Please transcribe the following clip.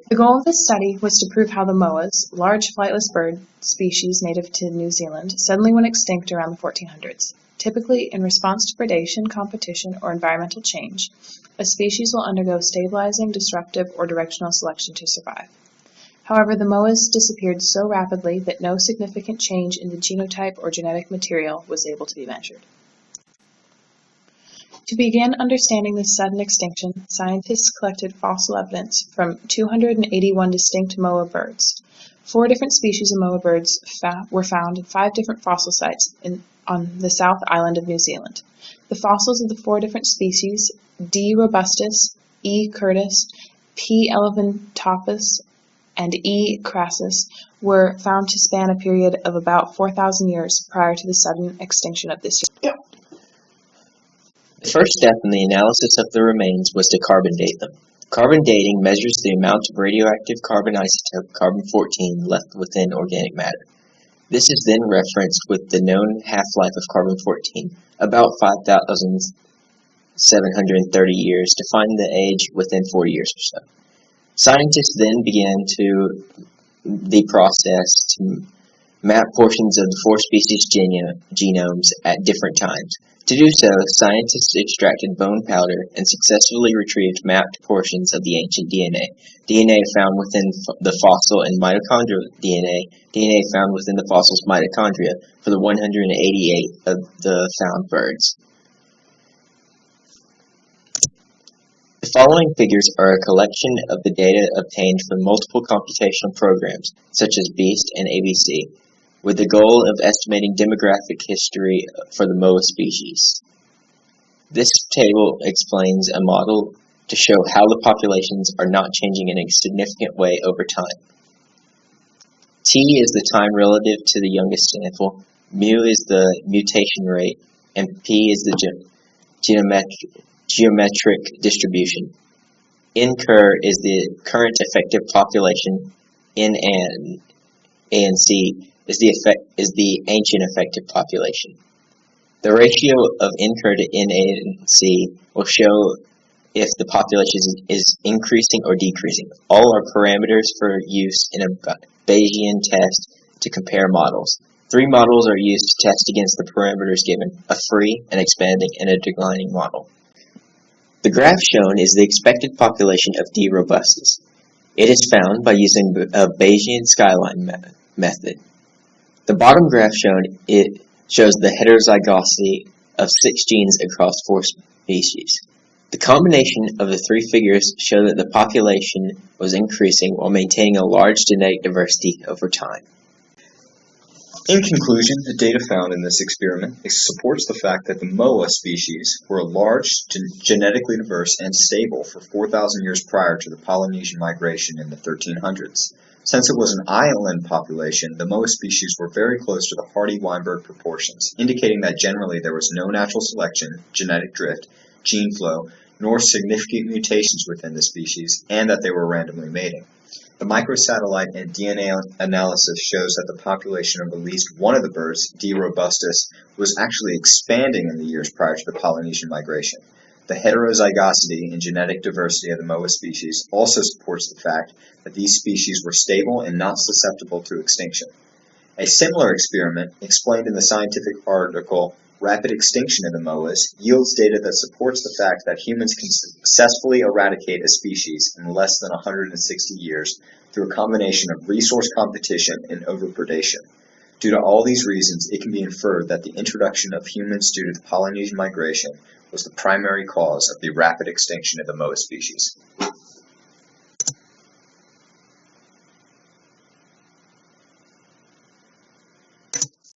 The goal of this study was to prove how the moas, large flightless bird species native to New Zealand, suddenly went extinct around the 1400s. Typically, in response to predation, competition, or environmental change, a species will undergo stabilizing, disruptive, or directional selection to survive. However, the moas disappeared so rapidly that no significant change in the genotype or genetic material was able to be measured. To begin understanding this sudden extinction, scientists collected fossil evidence from 281 distinct moa birds. 4 different species of moa birds were found in 5 different fossil sites on the South Island of New Zealand. The fossils of the 4 different species, D. robustus, E. curtis, P. elephantops, and E. crassus, were found to span a period of about 4,000 years prior to the sudden extinction of this year. The first step in the analysis of the remains was to carbon date them. Carbon dating measures the amount of radioactive carbon isotope carbon-14 left within organic matter. This is then referenced with the known half-life of carbon-14, about 5,730 years, to find the age within 40 years or so. Scientists then began the process to map portions of the 4 species genomes at different times. To do so, scientists extracted bone powder and successfully retrieved mapped portions of the ancient DNA found within the fossil and mitochondrial DNA found within the fossil's mitochondria for the 188 of the found birds. The following figures are a collection of the data obtained from multiple computational programs, such as BEAST and ABC, with the goal of estimating demographic history for the moa species. This table explains a model to show how the populations are not changing in a significant way over time. T is the time relative to the youngest sample, mu is the mutation rate, and P is the geometric distribution. N-cur is the current effective population, N and C is the ancient effective population. The ratio of N-cur to N-A-N-C will show if the population is increasing or decreasing. All are parameters for use in a Bayesian test to compare models. 3 models are used to test against the parameters given: a free, an expanding, and a declining model. The graph shown is the expected population of D. robustus. It is found by using a Bayesian skyline method. The bottom graph shown shows the heterozygosity of 6 genes across 4 species. The combination of the 3 figures show that the population was increasing while maintaining a large genetic diversity over time. In conclusion, the data found in this experiment supports the fact that the moa species were large, genetically diverse, and stable for 4,000 years prior to the Polynesian migration in the 1300s. Since it was an island population, the moa species were very close to the Hardy-Weinberg proportions, indicating that generally there was no natural selection, genetic drift, gene flow, nor significant mutations within the species, and that they were randomly mating. The microsatellite and DNA analysis shows that the population of at least one of the birds, D. robustus, was actually expanding in the years prior to the Polynesian migration. The heterozygosity and genetic diversity of the moa species also supports the fact that these species were stable and not susceptible to extinction. A similar experiment, explained in the scientific article Rapid Extinction of the Moas, yields data that supports the fact that humans can successfully eradicate a species in less than 160 years through a combination of resource competition and overpredation. Due to all these reasons, it can be inferred that the introduction of humans due to the Polynesian migration was the primary cause of the rapid extinction of the moa species.